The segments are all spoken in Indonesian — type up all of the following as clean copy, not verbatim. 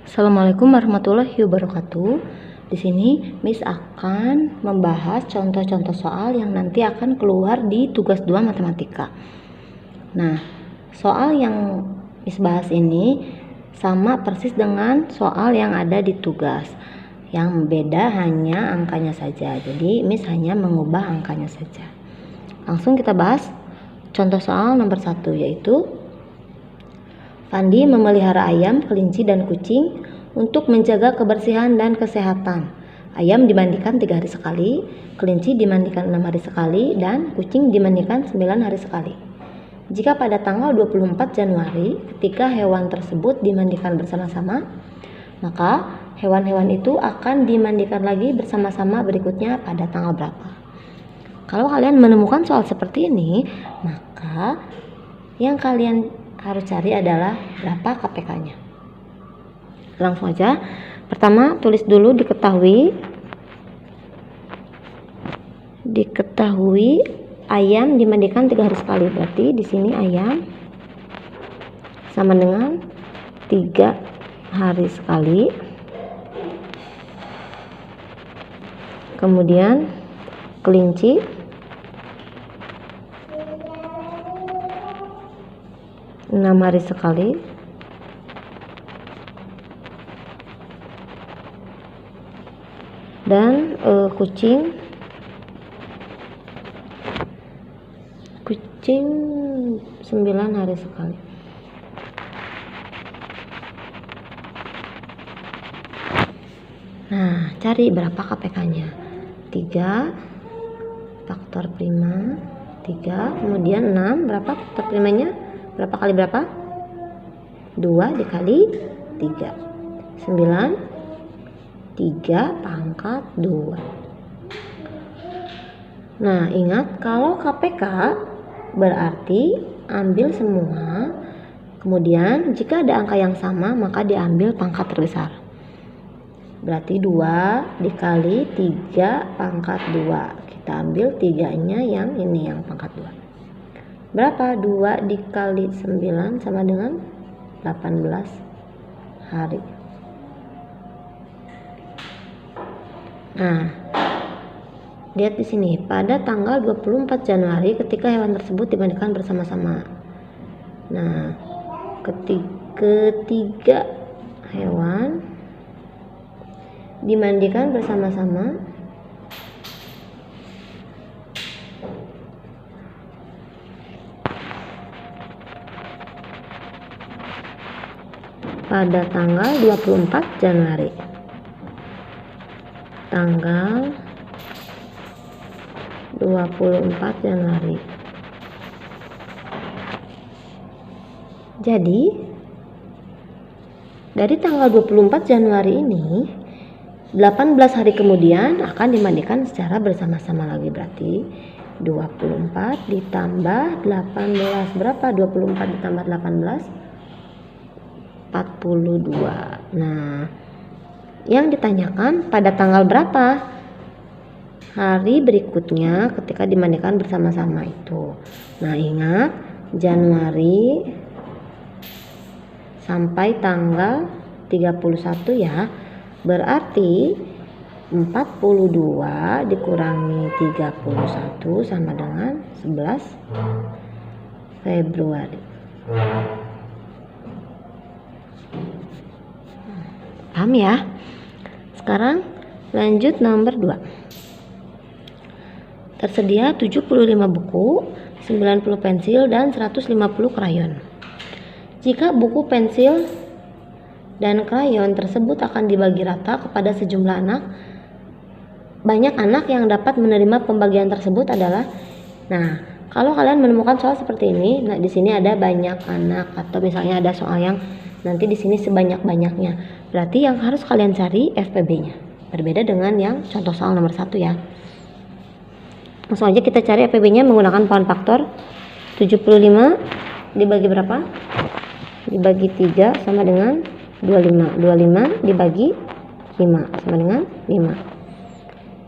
Assalamualaikum warahmatullahi wabarakatuh. Di sini Miss akan membahas contoh-contoh soal yang nanti akan keluar di tugas 2 matematika. Nah, soal yang Miss bahas ini sama persis dengan soal yang ada di tugas. Yang beda hanya angkanya saja. Jadi Miss hanya mengubah angkanya saja. Langsung kita bahas contoh soal nomor 1, yaitu Fandi memelihara ayam, kelinci, dan kucing untuk menjaga kebersihan dan kesehatan. Ayam dimandikan 3 hari sekali, kelinci dimandikan 6 hari sekali, dan kucing dimandikan 9 hari sekali. Jika pada tanggal 24 Januari ketika hewan tersebut dimandikan bersama-sama, maka hewan-hewan itu akan dimandikan lagi bersama-sama berikutnya pada tanggal berapa? Kalau kalian menemukan soal seperti ini, maka yang kalian harus cari adalah berapa KPK-nya. Langsung aja. Pertama, tulis dulu diketahui ayam dimandikan 3 hari sekali. Berarti di sini ayam sama dengan 3 hari sekali. Kemudian kelinci enam hari sekali, dan kucing 9 hari sekali. Nah, cari berapa KPK-nya. 3 faktor prima 3, kemudian 6, berapa faktor primanya? Berapa kali berapa? 2 dikali 3. 9, 3 pangkat 2. Nah, ingat kalau KPK berarti ambil semua. Kemudian jika ada angka yang sama maka diambil pangkat terbesar. Berarti 2 dikali 3 pangkat 2. Kita ambil 3-nya yang ini, yang pangkat 2. Berapa? 2 dikali 9 sama dengan 18 hari. Nah, lihat di sini, pada tanggal 24 Januari ketika hewan tersebut dimandikan bersama-sama. Nah, ketiga hewan dimandikan bersama-sama pada tanggal 24 Januari. Tanggal 24 Januari. Jadi dari tanggal 24 Januari ini 18 hari kemudian akan dimandikan secara bersama-sama lagi. Berarti 24 ditambah 18 berapa? 24 ditambah 18 42. Nah, yang ditanyakan pada tanggal berapa? Hari berikutnya ketika dimandikan bersama-sama itu. Nah, ingat Januari sampai tanggal 31 ya. Berarti 42 dikurangi 31 sama dengan 11 Februari. Paham ya? Sekarang lanjut nomor 2. Tersedia 75 buku, 90 pensil, dan 150 krayon. Jika buku, pensil, dan krayon tersebut akan dibagi rata kepada sejumlah anak, banyak anak yang dapat menerima pembagian tersebut adalah. Nah, kalau kalian menemukan soal seperti ini, nah di sini ada banyak anak, atau misalnya ada soal yang nanti di sini sebanyak-banyaknya. Berarti yang harus kalian cari FPB-nya. Berbeda dengan yang contoh soal nomor 1 ya. Langsung aja kita cari FPB-nya menggunakan poin faktor. 75 dibagi berapa? Dibagi 3 sama dengan 25. 25 dibagi 5 sama dengan 5.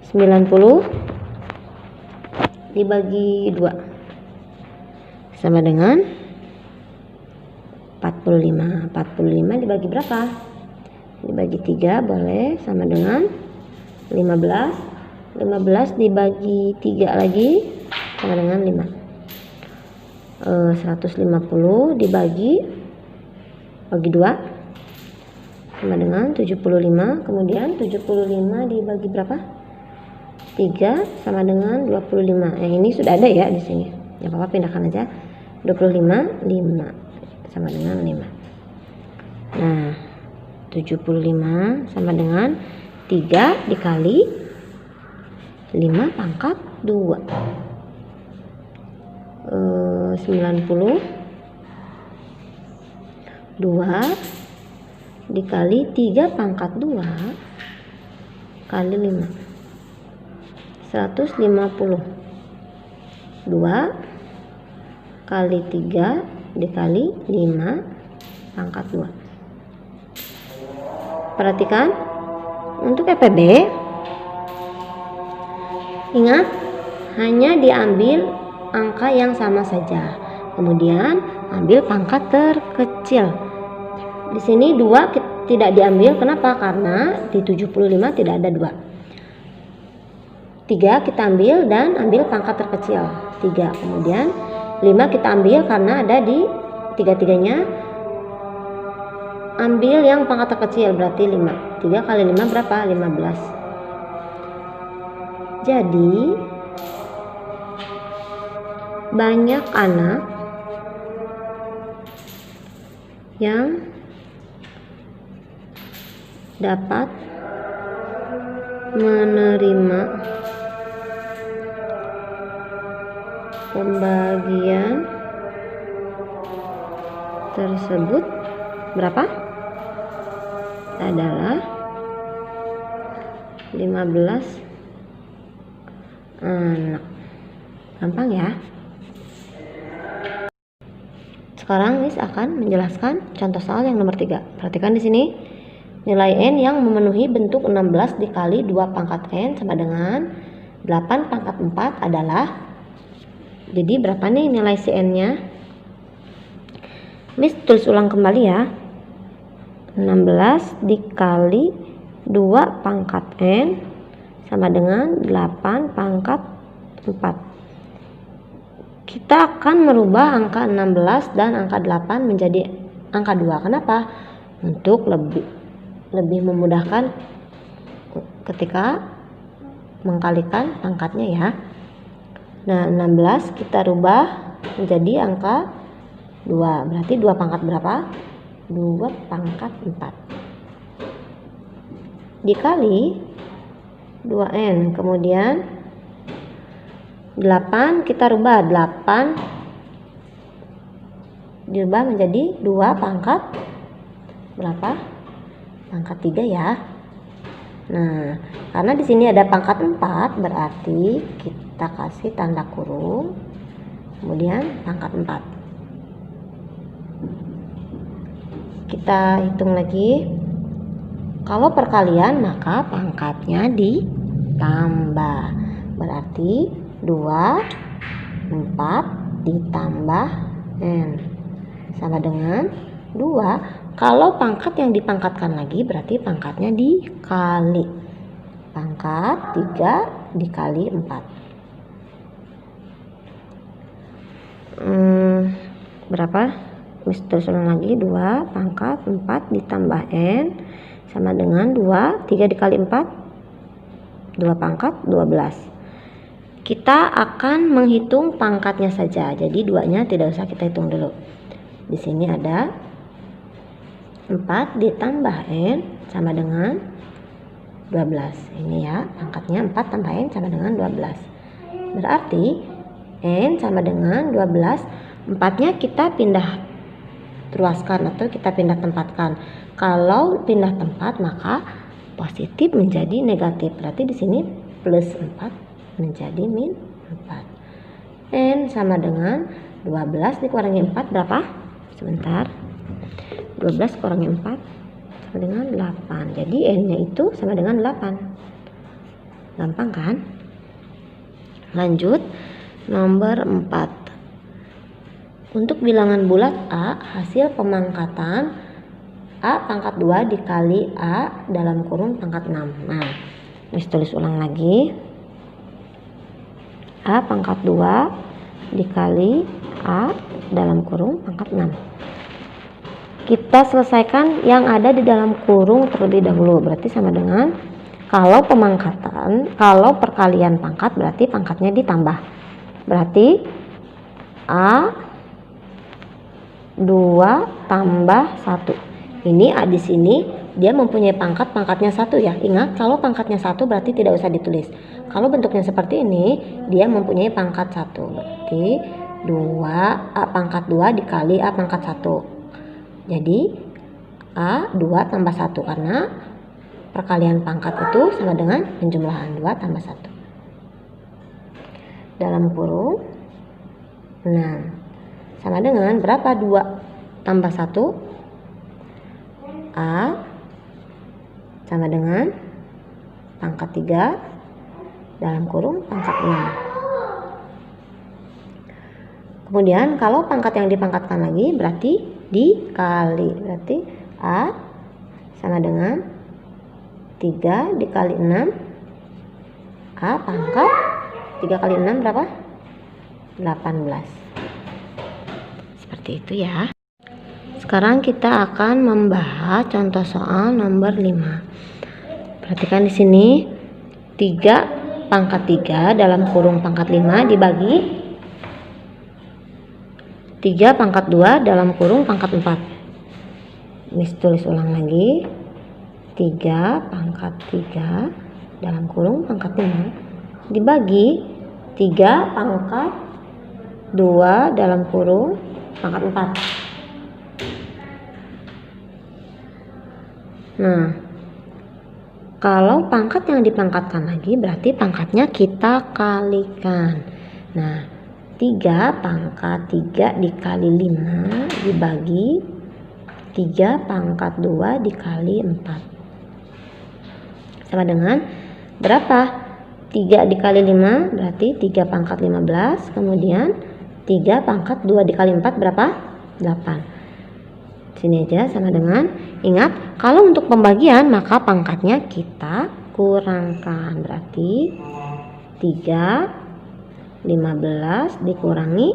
90 dibagi 2 sama dengan 45. 45 dibagi berapa? dibagi 3 boleh, sama dengan 15. 15 dibagi 3 lagi sama dengan 5. 150 dibagi 2 sama dengan 75. Kemudian 75 dibagi berapa? 3 sama dengan 25. Ini sudah ada ya di sini. Ya apa-apa, pindahkan aja. 25 5 sama dengan 5. Nah, 75 sama dengan 3 dikali 5 pangkat 2. 90. 2 dikali 3 pangkat 2 kali 5. 150. 2 kali 3 dikali 5 pangkat 2. Perhatikan untuk EPB, ingat hanya diambil angka yang sama saja, kemudian ambil pangkat terkecil. Di sini 2 tidak diambil, kenapa? Karena di 75 tidak ada 2. 3 kita ambil dan ambil pangkat terkecil 3. Kemudian 5 kita ambil karena ada di 3-3-nya, ambil yang pangkat terkecil, berarti 5. 3 kali 5 berapa? 15. Jadi banyak anak yang dapat menerima pembagian tersebut berapa? Adalah 15 anak. Gampang ya. Sekarang Miss akan menjelaskan contoh soal yang nomor 3. Perhatikan di sini. Nilai n yang memenuhi bentuk 16 dikali 2 pangkat n sama dengan 8 pangkat 4 adalah, jadi berapa nih nilai si n-nya? Miss tulis ulang kembali ya. 16 dikali 2 pangkat n sama dengan 8 pangkat 4. Kita akan merubah angka 16 dan angka 8 menjadi angka 2. Kenapa? Untuk lebih memudahkan ketika mengkalikan pangkatnya ya. Nah, 16 kita rubah menjadi angka 2. Berarti 2 pangkat berapa? 2 pangkat 4 dikali 2n. Kemudian 8 kita rubah, 8 dirubah menjadi 2 pangkat berapa? Pangkat 3 ya. Nah, karena di sini ada pangkat 4, berarti kita kasih tanda kurung, kemudian pangkat 4. Kita hitung lagi. Kalau perkalian maka pangkatnya ditambah. Berarti 2 4 ditambah n sama dengan 2. Kalau pangkat yang dipangkatkan lagi berarti pangkatnya dikali. Pangkat 3 dikali 4. Berapa? Terus ulang lagi. 2 pangkat 4 ditambah n sama dengan 2. 3 dikali 4 2 pangkat 12. Kita akan menghitung pangkatnya saja. Jadi 2-nya tidak usah kita hitung dulu. Di sini ada 4 ditambah n sama dengan 12. Ini ya, pangkatnya 4 tambah n sama dengan 12. Berarti n sama dengan 12. 4-nya kita pindah ruaskan atau kita pindah tempatkan. Kalau pindah tempat maka positif menjadi negatif. Berarti di sini plus 4 menjadi min 4. N sama dengan 12 dikurangi 4 berapa? Sebentar. 12 kurangi 4 sama dengan 8. Jadi n-nya itu sama dengan 8. Gampang kan? Lanjut nomor 4. Untuk bilangan bulat A, hasil pemangkatan A pangkat 2 dikali A dalam kurung pangkat 6. Nah, Miss tulis ulang lagi. A pangkat 2 dikali A dalam kurung pangkat 6. Kita selesaikan yang ada di dalam kurung terlebih dahulu. Berarti sama dengan kalau perkalian pangkat berarti pangkatnya ditambah. Berarti A 2 tambah 1. Ini A di sini dia mempunyai pangkatnya 1 ya. Ingat, kalau pangkatnya 1 berarti tidak usah ditulis. Kalau bentuknya seperti ini, dia mempunyai pangkat 1. Berarti A pangkat 2 dikali A pangkat 1. Jadi A 2 tambah 1 karena perkalian pangkat itu sama dengan penjumlahan 2 tambah 1. Dalam kurung 6 sama dengan berapa? 2 tambah 1. A sama dengan pangkat 3 dalam kurung pangkat 6. Kemudian kalau pangkat yang dipangkatkan lagi berarti dikali. Berarti A sama dengan 3 dikali 6. A pangkat 3 kali 6 berapa? 18. Seperti itu ya. Sekarang kita akan membahas contoh soal nomor 5. Perhatikan di sini 3 pangkat 3 dalam kurung pangkat 5 dibagi 3 pangkat 2 dalam kurung pangkat 4. Miss tulis ulang lagi. 3 pangkat 3 dalam kurung pangkat 5 dibagi 3 pangkat 2 dalam kurung pangkat 4. Nah, kalau pangkat yang dipangkatkan lagi berarti pangkatnya kita kalikan. Nah, 3 pangkat 3 dikali 5 dibagi 3 pangkat 2 dikali 4. Sama dengan berapa? 3 dikali 5 berarti 3 pangkat 15. Kemudian 3 pangkat 2 dikali 4 berapa? 8. Sini aja sama dengan, ingat kalau untuk pembagian maka pangkatnya kita kurangkan. Berarti 3 15 dikurangi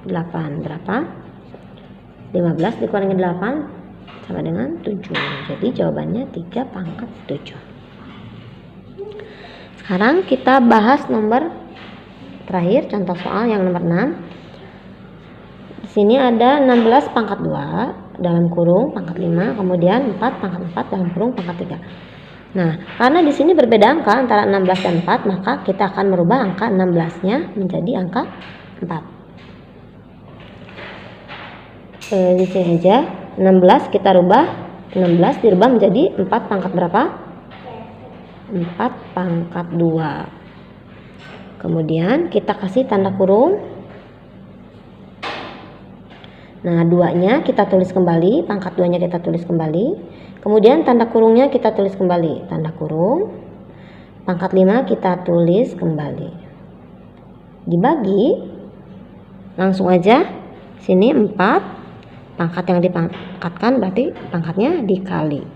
8 berapa? 15 dikurangi 8 sama dengan 7. Jadi jawabannya 3 pangkat 7. Sekarang kita bahas nomor terakhir, contoh soal yang nomor 6. Di sini ada 16 pangkat 2 dalam kurung pangkat 5, kemudian 4 pangkat 4 dalam kurung pangkat 3. Nah, karena di sini berbeda angka antara 16 dan 4, maka kita akan merubah angka 16-nya menjadi angka 4. Di sini aja 16 kita rubah, 16 dirubah menjadi 4 pangkat berapa? 4 pangkat 2. Kemudian kita kasih tanda kurung. Nah, 2-nya kita tulis kembali, pangkat 2-nya kita tulis kembali. Kemudian tanda kurungnya kita tulis kembali, tanda kurung. Pangkat 5 kita tulis kembali. Dibagi, langsung aja, sini 4, pangkat yang dipangkatkan berarti pangkatnya dikali.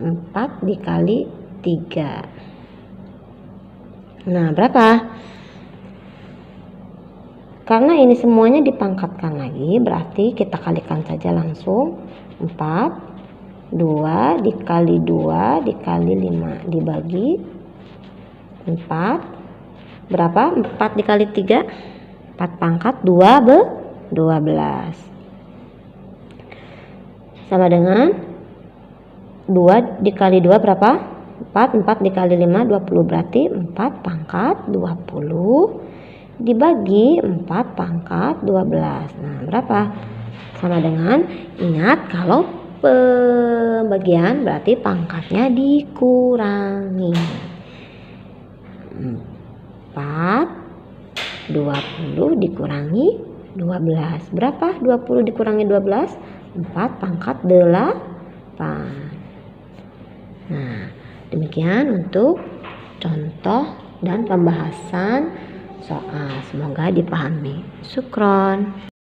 4 dikali 3. Nah, berapa? Karena ini semuanya dipangkatkan lagi, berarti kita kalikan saja langsung. 4, 2 dikali 2 dikali 5 dibagi 4. Berapa? 4 dikali 3? 4 pangkat 12. Sama dengan 2 dikali 2 berapa? 4. 4 dikali 5 20, berarti 4 pangkat 20 dibagi 4 pangkat 12. Nah, berapa? Sama dengan, ingat kalau pembagian berarti pangkatnya dikurangi. 4 20 dikurangi 12. Berapa? 20 dikurangi 12? 4 pangkat 8. Nah, demikian untuk contoh dan pembahasan soal. Semoga dipahami. Syukron.